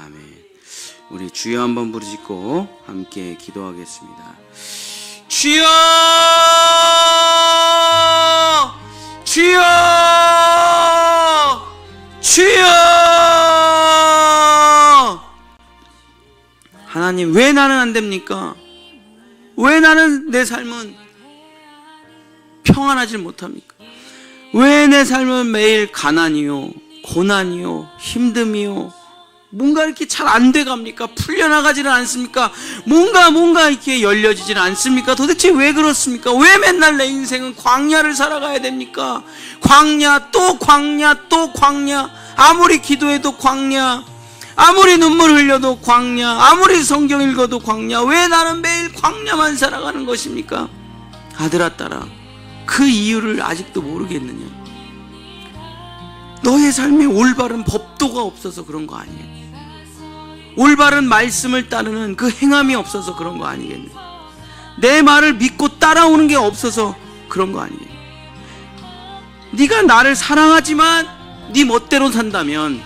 아멘. 우리 주여 한번 부르짖고 함께 기도하겠습니다. 주여! 주여! 주여! 하나님, 왜 나는 안 됩니까? 왜 나는 내 삶은 평안하지 못합니까? 왜 내 삶은 매일 가난이요, 고난이요, 힘듦이요, 뭔가 이렇게 잘 안 돼갑니까? 풀려나가지는 않습니까? 뭔가 이렇게 열려지지는 않습니까? 도대체 왜 그렇습니까? 왜 맨날 내 인생은 광야를 살아가야 됩니까? 광야, 또 광야, 또 광야. 아무리 기도해도 광야, 아무리 눈물 흘려도 광야, 아무리 성경 읽어도 광야. 왜 나는 매일 광야만 살아가는 것입니까? 아들아, 딸아, 그 이유를 아직도 모르겠느냐? 너의 삶에 올바른 법도가 없어서 그런 거 아니에요? 올바른 말씀을 따르는 그 행함이 없어서 그런 거 아니겠느냐? 내 말을 믿고 따라오는 게 없어서 그런 거 아니겠느냐? 네가 나를 사랑하지만 네 멋대로 산다면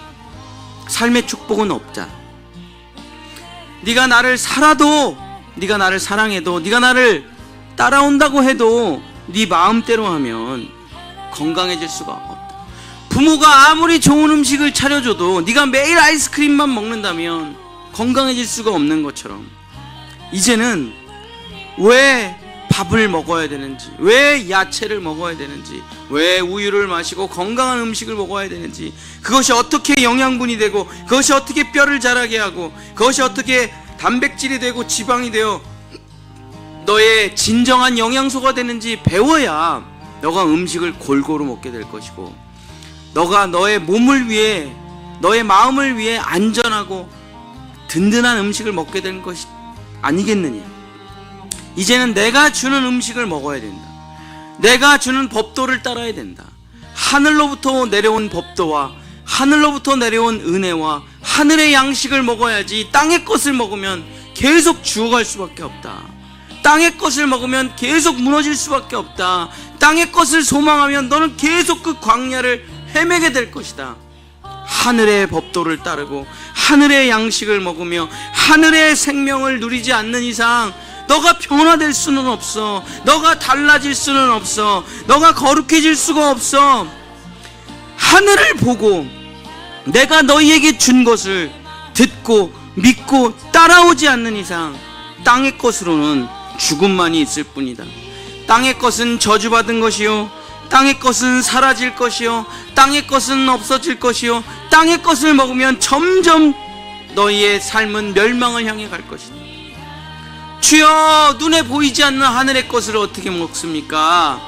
삶의 축복은 없잖아. 네가 나를 살아도, 네가 나를 사랑해도, 네가 나를 따라온다고 해도 네 마음대로 하면 건강해질 수가 없다. 부모가 아무리 좋은 음식을 차려줘도 네가 매일 아이스크림만 먹는다면 건강해질 수가 없는 것처럼, 이제는 왜 밥을 먹어야 되는지, 왜 야채를 먹어야 되는지, 왜 우유를 마시고 건강한 음식을 먹어야 되는지, 그것이 어떻게 영양분이 되고, 그것이 어떻게 뼈를 자라게 하고, 그것이 어떻게 단백질이 되고 지방이 되어 너의 진정한 영양소가 되는지 배워야 너가 음식을 골고루 먹게 될 것이고, 너가 너의 몸을 위해, 너의 마음을 위해 안전하고 든든한 음식을 먹게 되는 것이 아니겠느냐? 이제는 내가 주는 음식을 먹어야 된다. 내가 주는 법도를 따라야 된다. 하늘로부터 내려온 법도와 하늘로부터 내려온 은혜와 하늘의 양식을 먹어야지. 땅의 것을 먹으면 계속 죽어갈 수밖에 없다. 땅의 것을 먹으면 계속 무너질 수밖에 없다. 땅의 것을 소망하면 너는 계속 그 광야를 헤매게 될 것이다. 하늘의 법도를 따르고 하늘의 양식을 먹으며 하늘의 생명을 누리지 않는 이상 너가 변화될 수는 없어. 너가 달라질 수는 없어. 너가 거룩해질 수가 없어. 하늘을 보고 내가 너희에게 준 것을 듣고 믿고 따라오지 않는 이상 땅의 것으로는 죽음만이 있을 뿐이다. 땅의 것은 저주받은 것이요, 땅의 것은 사라질 것이요, 땅의 것은 없어질 것이요, 땅의 것을 먹으면 점점 너희의 삶은 멸망을 향해 갈 것이다. 주여, 눈에 보이지 않는 하늘의 것을 어떻게 먹습니까?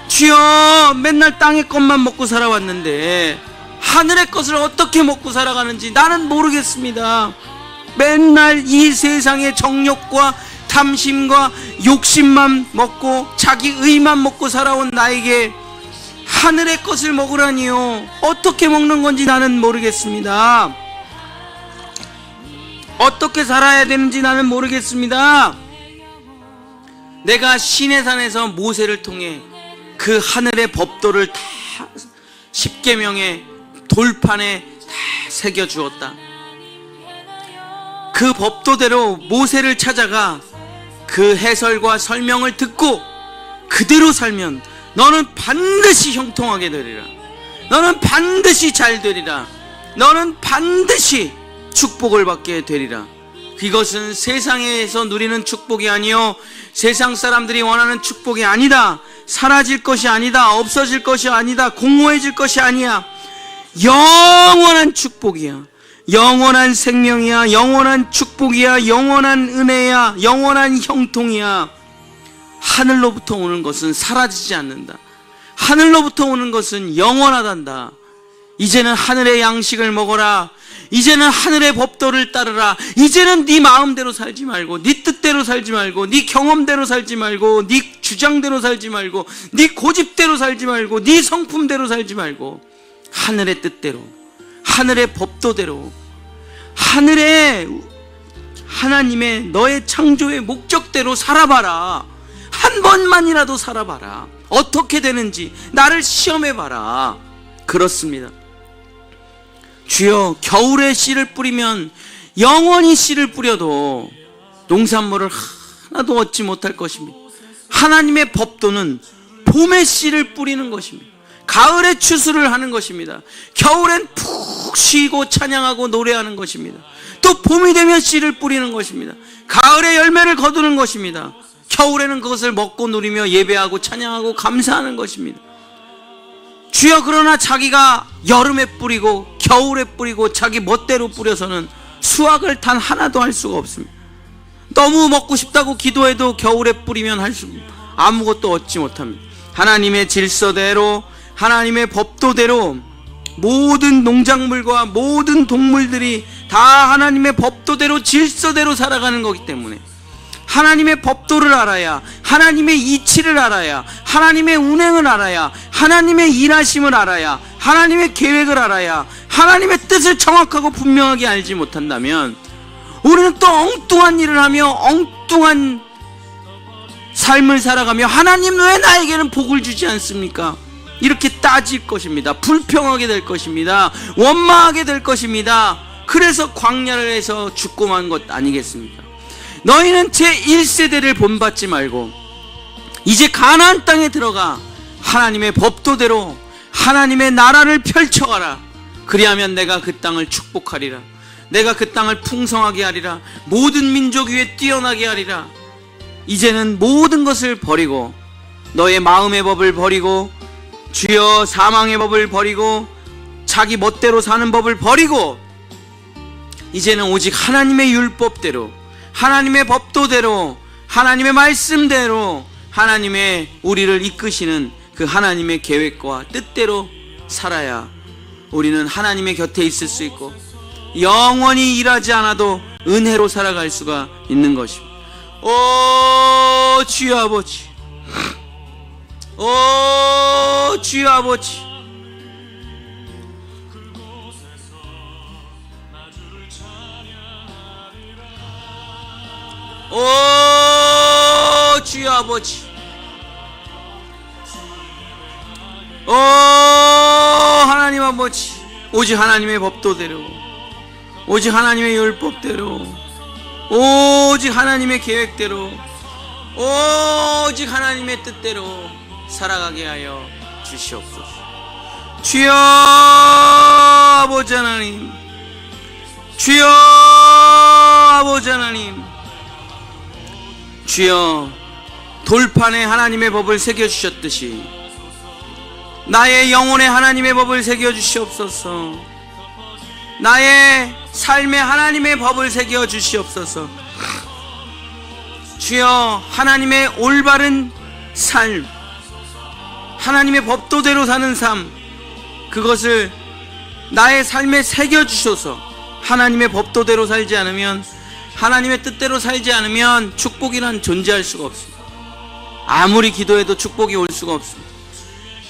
주여, 맨날 땅의 것만 먹고 살아왔는데 하늘의 것을 어떻게 먹고 살아가는지 나는 모르겠습니다. 맨날 이 세상의 정욕과 탐심과 욕심만 먹고 자기 의만 먹고 살아온 나에게 하늘의 것을 먹으라니요. 어떻게 먹는 건지 나는 모르겠습니다. 어떻게 살아야 되는지 나는 모르겠습니다. 내가 시내산에서 모세를 통해 그 하늘의 법도를 다 십계명의 돌판에 다 새겨주었다. 그 법도대로 모세를 찾아가 그 해설과 설명을 듣고 그대로 살면 너는 반드시 형통하게 되리라. 너는 반드시 잘 되리라. 너는 반드시 축복을 받게 되리라. 이것은 세상에서 누리는 축복이 아니요, 세상 사람들이 원하는 축복이 아니다. 사라질 것이 아니다. 없어질 것이 아니다. 공허해질 것이 아니야. 영원한 축복이야. 영원한 생명이야. 영원한 축복이야. 영원한 은혜야. 영원한 형통이야. 하늘로부터 오는 것은 사라지지 않는다. 하늘로부터 오는 것은 영원하단다. 이제는 하늘의 양식을 먹어라. 이제는 하늘의 법도를 따르라. 이제는 네 마음대로 살지 말고, 네 뜻대로 살지 말고, 네 경험대로 살지 말고, 네 주장대로 살지 말고, 네 고집대로 살지 말고, 네 성품대로 살지 말고, 하늘의 뜻대로, 하늘의 법도대로, 하늘의 하나님의 너의 창조의 목적대로 살아봐라. 한 번만이라도 살아봐라. 어떻게 되는지 나를 시험해봐라. 그렇습니다. 주여, 겨울에 씨를 뿌리면 영원히 씨를 뿌려도 농산물을 하나도 얻지 못할 것입니다. 하나님의 법도는 봄에 씨를 뿌리는 것입니다. 가을에 추수를 하는 것입니다. 겨울엔 푹 쉬고 찬양하고 노래하는 것입니다. 또 봄이 되면 씨를 뿌리는 것입니다. 가을에 열매를 거두는 것입니다. 겨울에는 그것을 먹고 누리며 예배하고 찬양하고 감사하는 것입니다. 주여, 그러나 자기가 여름에 뿌리고 겨울에 뿌리고 자기 멋대로 뿌려서는 수확을 단 하나도 할 수가 없습니다. 너무 먹고 싶다고 기도해도 겨울에 뿌리면 아무것도 얻지 못합니다. 하나님의 질서대로, 하나님의 법도대로 모든 농작물과 모든 동물들이 다 하나님의 법도대로 질서대로 살아가는 거기 때문에 하나님의 법도를 알아야, 하나님의 이치를 알아야, 하나님의 운행을 알아야, 하나님의 일하심을 알아야, 하나님의 계획을 알아야, 하나님의 뜻을 정확하고 분명하게 알지 못한다면 우리는 또 엉뚱한 일을 하며 엉뚱한 삶을 살아가며 하나님 왜 나에게는 복을 주지 않습니까? 이렇게 따질 것입니다. 불평하게 될 것입니다. 원망하게 될 것입니다. 그래서 광야를 해서 죽고 만 것 아니겠습니까? 너희는 제1세대를 본받지 말고 이제 가나안 땅에 들어가 하나님의 법도대로 하나님의 나라를 펼쳐가라. 그리하면 내가 그 땅을 축복하리라. 내가 그 땅을 풍성하게 하리라. 모든 민족 위에 뛰어나게 하리라. 이제는 모든 것을 버리고 너의 마음의 법을 버리고 주여 사망의 법을 버리고 자기 멋대로 사는 법을 버리고 이제는 오직 하나님의 율법대로, 하나님의 법도대로, 하나님의 말씀대로 하나님의 우리를 이끄시는 그 하나님의 계획과 뜻대로 살아야 우리는 하나님의 곁에 있을 수 있고 영원히 일하지 않아도 은혜로 살아갈 수가 있는 것입니다. 오 주여 아버지, 오 주여 아버지, 오 주여 아버지, 오 하나님 아버지, 오직 하나님의 법도대로, 오직 하나님의 율법대로, 오직 하나님의 계획대로, 오직 하나님의 뜻대로 살아가게 하여 주시옵소서. 주여 아버지 하나님, 주여 아버지 하나님, 주여 돌판에 하나님의 법을 새겨주셨듯이 나의 영혼에 하나님의 법을 새겨주시옵소서. 나의 삶에 하나님의 법을 새겨주시옵소서. 주여 하나님의 올바른 삶, 하나님의 법도대로 사는 삶, 그것을 나의 삶에 새겨주셔서 하나님의 법도대로 살지 않으면, 하나님의 뜻대로 살지 않으면 축복이란 존재할 수가 없습니다. 아무리 기도해도 축복이 올 수가 없습니다.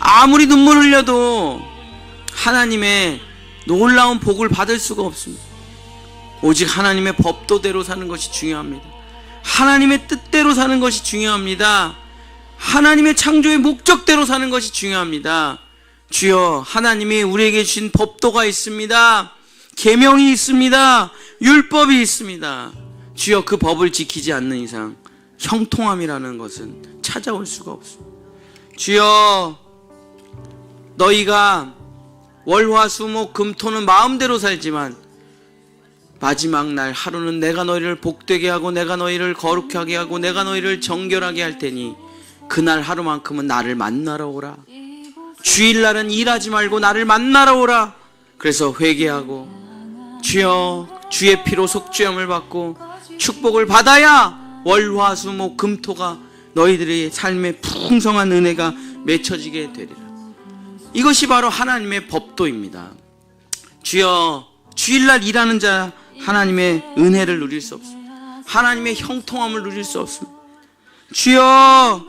아무리 눈물 흘려도 하나님의 놀라운 복을 받을 수가 없습니다. 오직 하나님의 법도대로 사는 것이 중요합니다. 하나님의 뜻대로 사는 것이 중요합니다. 하나님의 창조의 목적대로 사는 것이 중요합니다. 주여 하나님이 우리에게 주신 법도가 있습니다. 계명이 있습니다. 율법이 있습니다. 주여 그 법을 지키지 않는 이상 형통함이라는 것은 찾아올 수가 없습니다. 주여 너희가 월화수목 금토는 마음대로 살지만 마지막 날 하루는 내가 너희를 복되게 하고 내가 너희를 거룩하게 하고 내가 너희를 정결하게 할 테니 그날 하루만큼은 나를 만나러 오라. 주일날은 일하지 말고 나를 만나러 오라. 그래서 회개하고 주여 주의 피로 속죄함을 받고 축복을 받아야 월화수목 금토가 너희들의 삶에 풍성한 은혜가 맺혀지게 되리라. 이것이 바로 하나님의 법도입니다. 주여 주일날 일하는 자 하나님의 은혜를 누릴 수 없습니다. 하나님의 형통함을 누릴 수 없습니다. 주여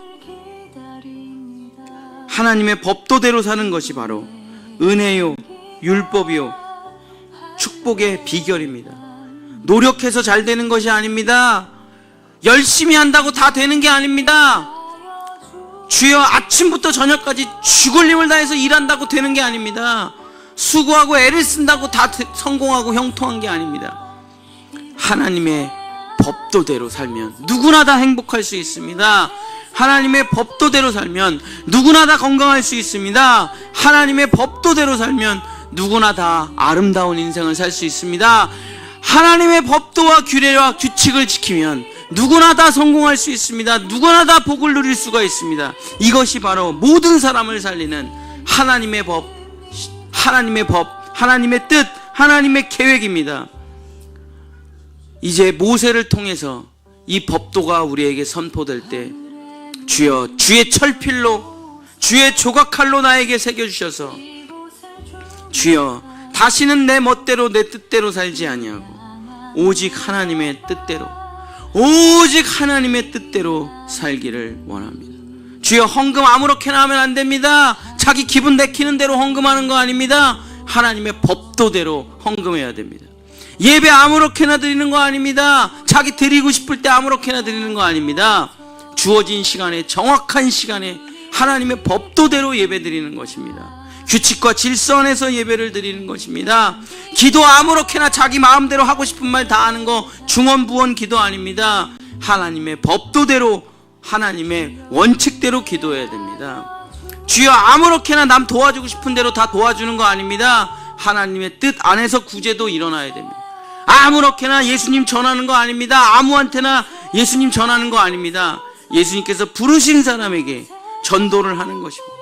하나님의 법도대로 사는 것이 바로 은혜요 율법이요 축복의 비결입니다. 노력해서 잘 되는 것이 아닙니다. 열심히 한다고 다 되는 게 아닙니다. 주여 아침부터 저녁까지 죽을 힘을 다해서 일한다고 되는 게 아닙니다. 수고하고 애를 쓴다고 다 성공하고 형통한 게 아닙니다. 하나님의 법도대로 살면 누구나 다 행복할 수 있습니다. 하나님의 법도대로 살면 누구나 다 건강할 수 있습니다. 하나님의 법도대로 살면 누구나 다 아름다운 인생을 살 수 있습니다. 하나님의 법도와 규례와 규칙을 지키면 누구나 다 성공할 수 있습니다. 누구나 다 복을 누릴 수가 있습니다. 이것이 바로 모든 사람을 살리는 하나님의 법, 하나님의 뜻, 하나님의 계획입니다. 이제 모세를 통해서 이 법도가 우리에게 선포될 때 주여 주의 철필로 주의 조각칼로 나에게 새겨주셔서 주여 다시는 내 멋대로 내 뜻대로 살지 아니하고 오직 하나님의 뜻대로 오직 하나님의 뜻대로 살기를 원합니다. 주여 헌금 아무렇게나 하면 안 됩니다. 자기 기분 내키는 대로 헌금하는 거 아닙니다. 하나님의 법도대로 헌금해야 됩니다. 예배 아무렇게나 드리는 거 아닙니다. 자기 드리고 싶을 때 아무렇게나 드리는 거 아닙니다. 주어진 시간에 정확한 시간에 하나님의 법도대로 예배 드리는 것입니다. 규칙과 질서 안에서 예배를 드리는 것입니다. 기도 아무렇게나 자기 마음대로 하고 싶은 말 다 하는 거 중언부언 기도 아닙니다. 하나님의 법도대로 하나님의 원칙대로 기도해야 됩니다. 주여 아무렇게나 남 도와주고 싶은 대로 다 도와주는 거 아닙니다. 하나님의 뜻 안에서 구제도 일어나야 됩니다. 아무렇게나 예수님 전하는 거 아닙니다. 아무한테나 예수님 전하는 거 아닙니다. 예수님께서 부르신 사람에게 전도를 하는 것입니다.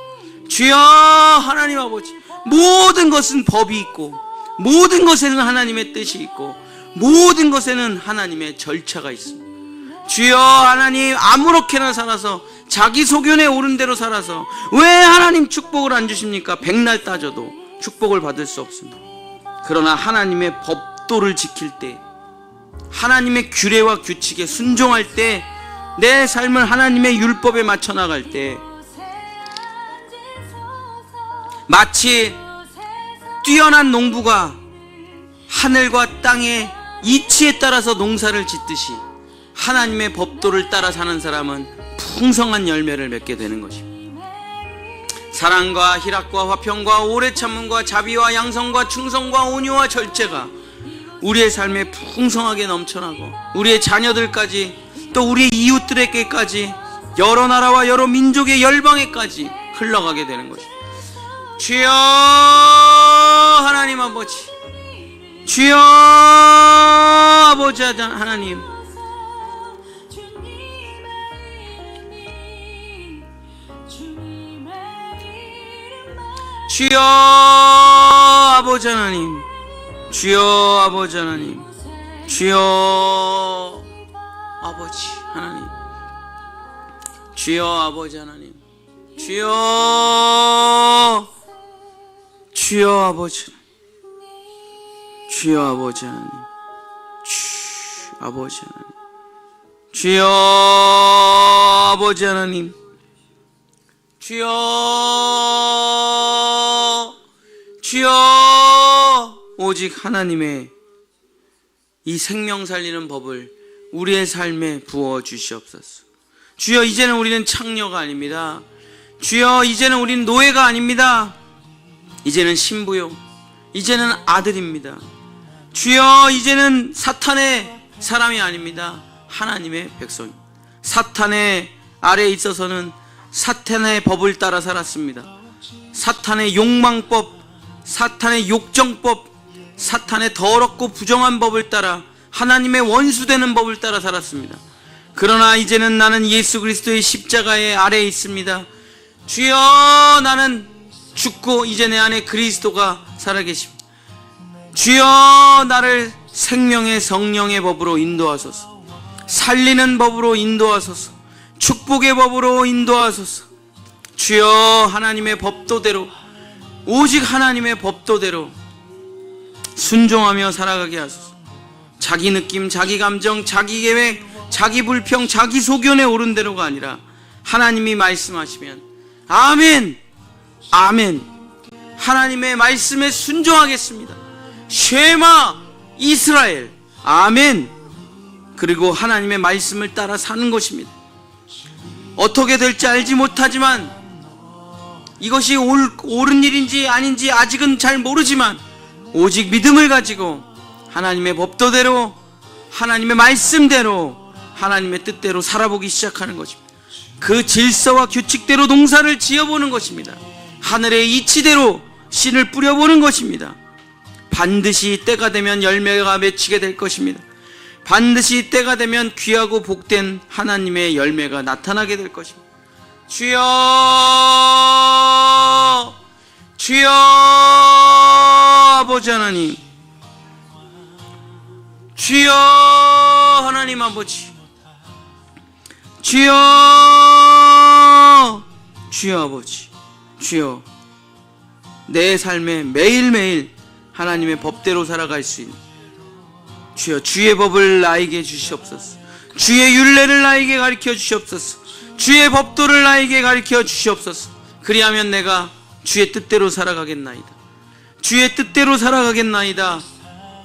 주여 하나님 아버지, 모든 것은 법이 있고 모든 것에는 하나님의 뜻이 있고 모든 것에는 하나님의 절차가 있습니다. 주여 하나님, 아무렇게나 살아서 자기 소견에 오른 대로 살아서 왜 하나님 축복을 안 주십니까? 백날 따져도 축복을 받을 수 없습니다. 그러나 하나님의 법도를 지킬 때, 하나님의 규례와 규칙에 순종할 때, 내 삶을 하나님의 율법에 맞춰 나갈 때 마치 뛰어난 농부가 하늘과 땅의 이치에 따라서 농사를 짓듯이 하나님의 법도를 따라 사는 사람은 풍성한 열매를 맺게 되는 것입니다. 사랑과 희락과 화평과 오래 참음과 자비와 양성과 충성과 온유와 절제가 우리의 삶에 풍성하게 넘쳐나고 우리의 자녀들까지 또 우리의 이웃들에게까지 여러 나라와 여러 민족의 열방에까지 흘러가게 되는 것입니다. 주여 하나님 아버지, 주여 아버지 하나님, 주여 아버지 하나님, 주여 아버지 하나님, 주여 아버지 하나님, 주여 아버지 하나님, 주여 아버지, 주여 아버지 하나님, 아버지 하나님, 주여 아버지 하나님, 주여 오직 하나님의 이 생명 살리는 법을 우리의 삶에 부어 주시옵소서. 주여 이제는 우리는 창녀가 아닙니다. 주여 이제는 우리는 노예가 아닙니다. 이제는 신부요, 이제는 아들입니다. 주여 이제는 사탄의 사람이 아닙니다. 하나님의 백성. 사탄의 아래에 있어서는 사탄의 법을 따라 살았습니다. 사탄의 욕망법, 사탄의 욕정법, 사탄의 더럽고 부정한 법을 따라 하나님의 원수되는 법을 따라 살았습니다. 그러나 이제는 나는 예수 그리스도의 십자가의 아래에 있습니다. 주여 나는 죽고 이제 내 안에 그리스도가 살아계십니다. 주여 나를 생명의 성령의 법으로 인도하소서. 살리는 법으로 인도하소서. 축복의 법으로 인도하소서. 주여 하나님의 법도대로, 오직 하나님의 법도대로 순종하며 살아가게 하소서. 자기 느낌, 자기 감정, 자기 계획, 자기 불평, 자기 소견에 오른 대로가 아니라 하나님이 말씀하시면 아멘, 아멘, 하나님의 말씀에 순종하겠습니다. 쉐마 이스라엘, 아멘. 그리고 하나님의 말씀을 따라 사는 것입니다. 어떻게 될지 알지 못하지만 이것이 옳은 일인지 아닌지 아직은 잘 모르지만 오직 믿음을 가지고 하나님의 법도대로, 하나님의 말씀대로, 하나님의 뜻대로 살아보기 시작하는 것입니다. 그 질서와 규칙대로 농사를 지어보는 것입니다. 하늘의 이치대로 씨를 뿌려보는 것입니다. 반드시 때가 되면 열매가 맺히게 될 것입니다. 반드시 때가 되면 귀하고 복된 하나님의 열매가 나타나게 될 것입니다. 주여, 주여, 아버지 하나님, 주여 하나님 아버지, 주여, 주여 아버지, 주여, 내 삶에 매일매일 하나님의 법대로 살아갈 수 있는 주여, 주의 법을 나에게 주시옵소서. 주의 율례를 나에게 가르쳐 주시옵소서. 주의 법도를 나에게 가르쳐 주시옵소서. 그리하면 내가 주의 뜻대로 살아가겠나이다. 주의 뜻대로 살아가겠나이다.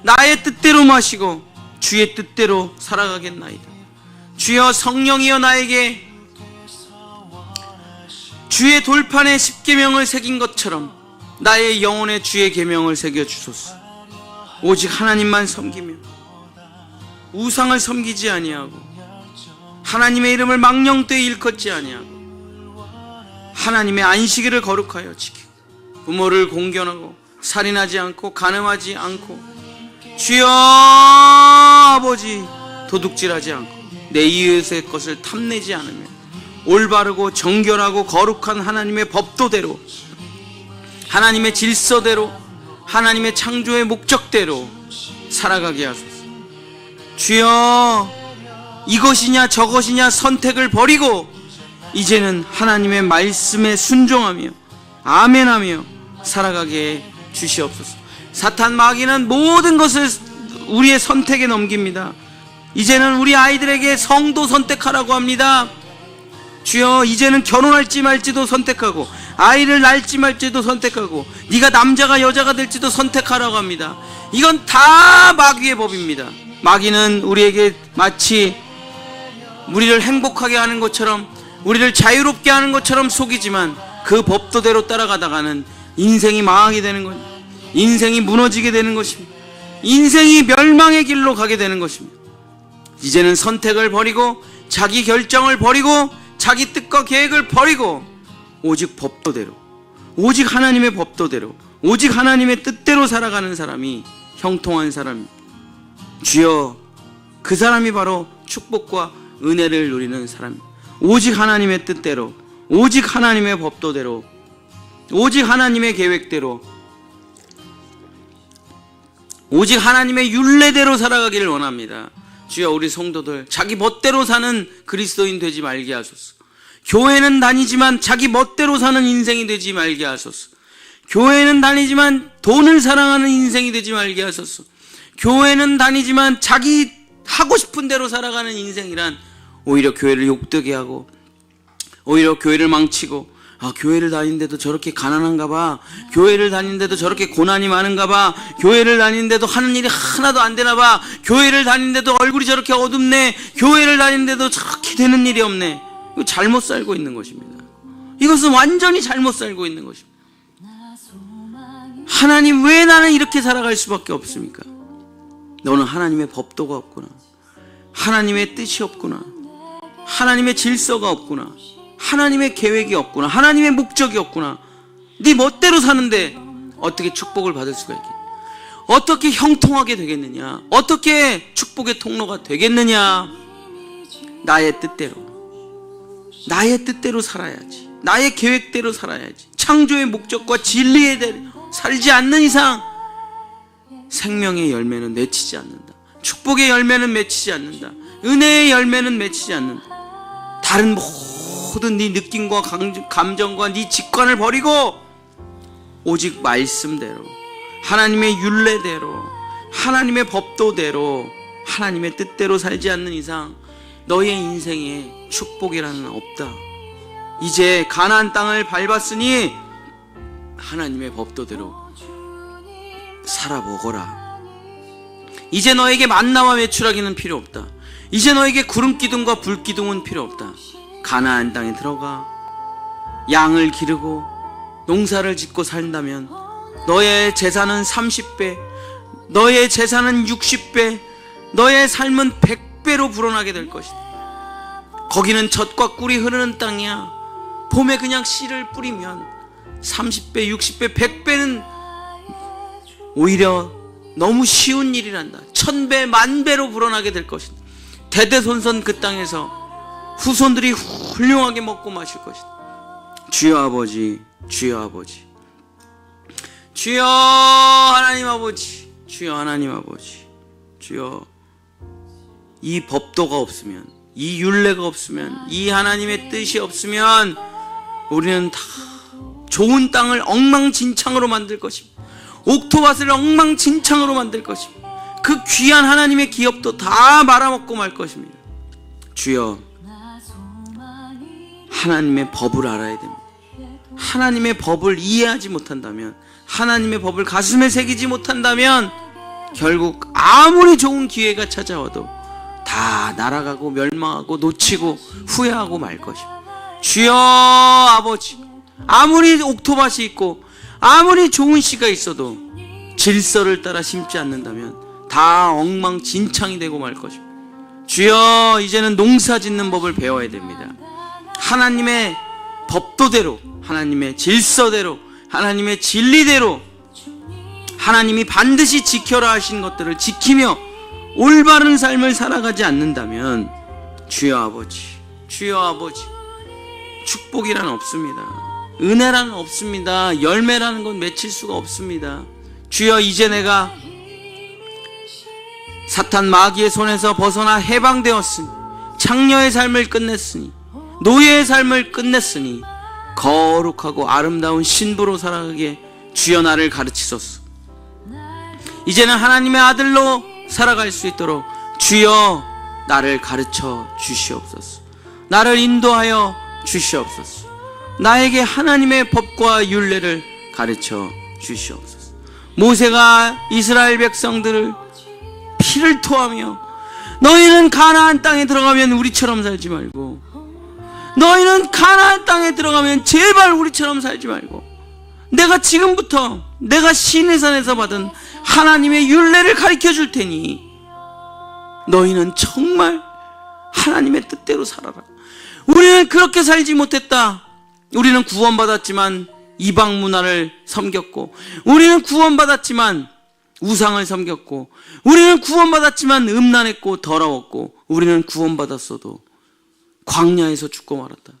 나의 뜻대로 마시고 주의 뜻대로 살아가겠나이다. 주여, 성령이여 나에게 주의 돌판에 십계명을 새긴 것처럼 나의 영혼에 주의 계명을 새겨 주소서. 오직 하나님만 섬기며 우상을 섬기지 아니하고 하나님의 이름을 망령되이 일컫지 아니하고 하나님의 안식일을 거룩하여 지키고 부모를 공경하고 살인하지 않고 간음하지 않고 주여 아버지 도둑질하지 않고 내 이웃의 것을 탐내지 않으며 올바르고 정결하고 거룩한 하나님의 법도대로, 하나님의 질서대로, 하나님의 창조의 목적대로 살아가게 하소서. 주여, 이것이냐 저것이냐 선택을 버리고 이제는 하나님의 말씀에 순종하며 아멘하며 살아가게 주시옵소서. 사탄 마귀는 모든 것을 우리의 선택에 넘깁니다. 이제는 우리 아이들에게 성도 선택하라고 합니다. 주여, 이제는 결혼할지 말지도 선택하고 아이를 낳을지 말지도 선택하고 네가 남자가 여자가 될지도 선택하라고 합니다. 이건 다 마귀의 법입니다. 마귀는 우리에게 마치 우리를 행복하게 하는 것처럼, 우리를 자유롭게 하는 것처럼 속이지만 그 법도대로 따라가다가는 인생이 망하게 되는 것, 인생이 무너지게 되는 것입니다. 인생이 멸망의 길로 가게 되는 것입니다. 이제는 선택을 버리고 자기 결정을 버리고 자기 뜻과 계획을 버리고 오직 법도대로, 오직 하나님의 법도대로, 오직 하나님의 뜻대로 살아가는 사람이 형통한 사람입니다. 주여, 그 사람이 바로 축복과 은혜를 누리는 사람입니다. 오직 하나님의 뜻대로, 오직 하나님의 법도대로, 오직 하나님의 계획대로, 오직 하나님의 율례대로 살아가기를 원합니다. 주여, 우리 성도들 자기 멋대로 사는 그리스도인 되지 말게 하소서. 교회는 다니지만 자기 멋대로 사는 인생이 되지 말게 하소서. 교회는 다니지만 돈을 사랑하는 인생이 되지 말게 하소서. 교회는 다니지만 자기 하고 싶은 대로 살아가는 인생이란 오히려 교회를 욕되게 하고 오히려 교회를 망치고, 교회를 다니는데도 저렇게 가난한가 봐, 교회를 다니는데도 저렇게 고난이 많은가 봐, 교회를 다니는데도 하는 일이 하나도 안 되나 봐, 교회를 다니는데도 얼굴이 저렇게 어둡네, 교회를 다니는데도 저렇게 되는 일이 없네. 이거 잘못 살고 있는 것입니다. 이것은 완전히 잘못 살고 있는 것입니다. 하나님, 왜 나는 이렇게 살아갈 수밖에 없습니까? 너는 하나님의 법도가 없구나, 하나님의 뜻이 없구나, 하나님의 질서가 없구나, 하나님의 계획이 없구나, 하나님의 목적이 없구나. 네 멋대로 사는데 어떻게 축복을 받을 수가 있겠냐? 어떻게 형통하게 되겠느냐? 어떻게 축복의 통로가 되겠느냐? 나의 뜻대로 살아야지. 나의 계획대로 살아야지. 창조의 목적과 진리에 대해 살지 않는 이상 생명의 열매는 맺히지 않는다. 축복의 열매는 맺히지 않는다. 은혜의 열매는 맺히지 않는다. 다른 모든 네 느낌과 감정과 네 직관을 버리고 오직 말씀대로, 하나님의 율례대로, 하나님의 법도대로, 하나님의 뜻대로 살지 않는 이상 너의 인생에 축복이라는 없다. 이제 가나안 땅을 밟았으니 하나님의 법도대로 살아보거라. 이제 너에게 만나와 메추라기는 필요 없다. 이제 너에게 구름 기둥과 불 기둥은 필요 없다. 가나안 땅에 들어가 양을 기르고 농사를 짓고 산다면 너의 재산은 30배, 너의 재산은 60배, 너의 삶은 100배로 불어나게 될 것이다. 거기는 젖과 꿀이 흐르는 땅이야. 봄에 그냥 씨를 뿌리면 30배, 60배, 100배는 오히려 너무 쉬운 일이란다. 1000배, 10,000배로 불어나게 될 것이다. 대대손손 그 땅에서 후손들이 훌륭하게 먹고 마실 것이다. 주여 아버지, 주여 아버지, 주여 하나님 아버지, 주여 하나님 아버지, 주여, 이 법도가 없으면, 이 율례가 없으면, 이 하나님의 뜻이 없으면 우리는 다 좋은 땅을 엉망진창으로 만들 것입니다. 옥토밭을 엉망진창으로 만들 것입니다. 그 귀한 하나님의 기업도 다 말아먹고 말 것입니다. 주여, 하나님의 법을 알아야 됩니다. 하나님의 법을 이해하지 못한다면, 하나님의 법을 가슴에 새기지 못한다면 결국 아무리 좋은 기회가 찾아와도 다 날아가고 멸망하고 놓치고 후회하고 말 것입니다. 주여 아버지, 아무리 옥토밭이 있고 아무리 좋은 씨가 있어도 질서를 따라 심지 않는다면 다 엉망진창이 되고 말 것입니다. 주여, 이제는 농사 짓는 법을 배워야 됩니다. 하나님의 법도대로, 하나님의 질서대로, 하나님의 진리대로 하나님이 반드시 지켜라 하신 것들을 지키며 올바른 삶을 살아가지 않는다면 주여 아버지, 주여 아버지, 축복이란 없습니다. 은혜란 없습니다. 열매라는 건 맺힐 수가 없습니다. 주여, 이제 내가 사탄 마귀의 손에서 벗어나 해방되었으니, 창녀의 삶을 끝냈으니, 노예의 삶을 끝냈으니 거룩하고 아름다운 신부로 살아가게 주여 나를 가르치소서. 이제는 하나님의 아들로 살아갈 수 있도록 주여 나를 가르쳐 주시옵소서. 나를 인도하여 주시옵소서. 나에게 하나님의 법과 율례를 가르쳐 주시옵소서. 모세가 이스라엘 백성들을 피를 토하며 너희는 가나안 땅에 들어가면 우리처럼 살지 말고, 너희는 가나안 땅에 들어가면 제발 우리처럼 살지 말고, 내가 지금부터 내가 시내산에서 받은 하나님의 율례를 가르쳐 줄 테니 너희는 정말 하나님의 뜻대로 살아라. 우리는 그렇게 살지 못했다. 우리는 구원받았지만 이방 문화를 섬겼고, 우리는 구원받았지만 우상을 섬겼고, 우리는 구원받았지만 음란했고 더러웠고, 우리는 구원받았어도 광야에서 죽고 말았다.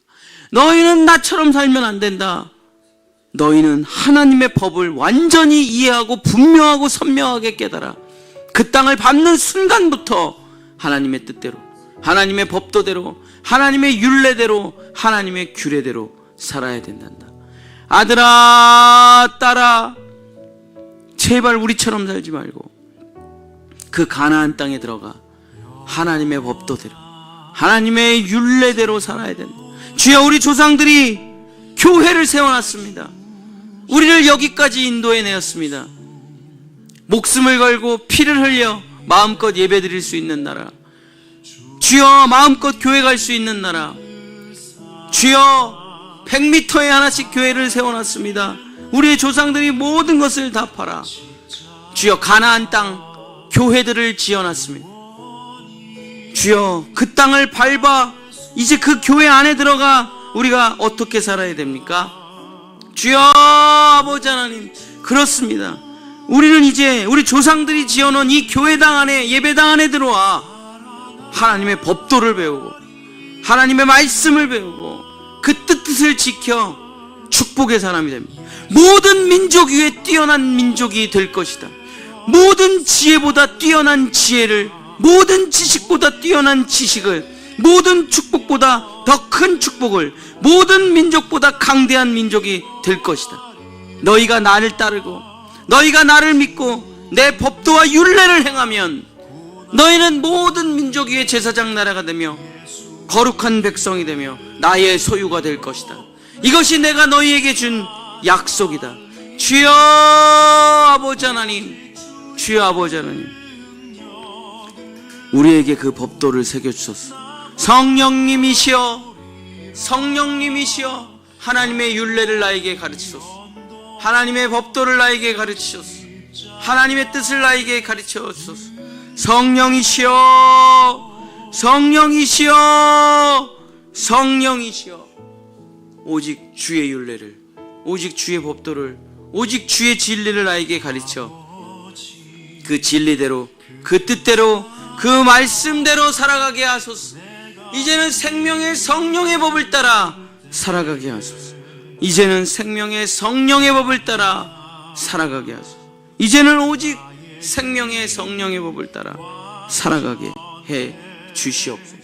너희는 나처럼 살면 안 된다. 너희는 하나님의 법을 완전히 이해하고 분명하고 선명하게 깨달아 그 땅을 밟는 순간부터 하나님의 뜻대로, 하나님의 법도대로, 하나님의 율례대로, 하나님의 규례대로 살아야 된단다. 아들아, 딸아, 제발 우리처럼 살지 말고 그 가나안 땅에 들어가 하나님의 법도대로, 하나님의 율례대로 살아야 된다. 주여, 우리 조상들이 교회를 세워놨습니다. 우리를 여기까지 인도해내었습니다. 목숨을 걸고 피를 흘려 마음껏 예배드릴 수 있는 나라, 주여, 마음껏 교회 갈 수 있는 나라, 주여, 100m에 하나씩 교회를 세워놨습니다. 우리의 조상들이 모든 것을 다 팔아 주여 가나안 땅 교회들을 지어놨습니다. 주여, 그 땅을 밟아 이제 그 교회 안에 들어가 우리가 어떻게 살아야 됩니까? 주여 아버지 하나님, 그렇습니다. 우리는 이제 우리 조상들이 지어놓은 이 교회당 안에, 예배당 안에 들어와 하나님의 법도를 배우고 하나님의 말씀을 배우고 그 뜻을 지켜 축복의 사람이 됩니다. 모든 민족 위에 뛰어난 민족이 될 것이다. 모든 지혜보다 뛰어난 지혜를, 모든 지식보다 뛰어난 지식을, 모든 축복보다 더 큰 축복을, 모든 민족보다 강대한 민족이 될 것이다. 너희가 나를 따르고 너희가 나를 믿고 내 법도와 율례를 행하면 너희는 모든 민족 위에 제사장 나라가 되며 거룩한 백성이 되며 나의 소유가 될 것이다. 이것이 내가 너희에게 준 약속이다. 주여 아버지 하나님, 주여 아버지 하나님, 우리에게 그 법도를 새겨주소서. 성령님이시여, 성령님이시여, 하나님의 율례를 나에게 가르치소서. 하나님의 법도를 나에게 가르치소서. 하나님의 뜻을 나에게 가르쳐소서. 성령이시여, 성령이시여, 성령이시여. 오직 주의 율례를, 오직 주의 법도를, 오직 주의 진리를 나에게 가르쳐 그 진리대로, 그 뜻대로, 그 말씀대로 살아가게 하소서. 이제는 생명의 성령의 법을 따라 살아가게 하소서. 이제는 생명의 성령의 법을 따라 살아가게 하소서. 이제는 오직 생명의 성령의 법을 따라 살아가게 해 주시옵소서.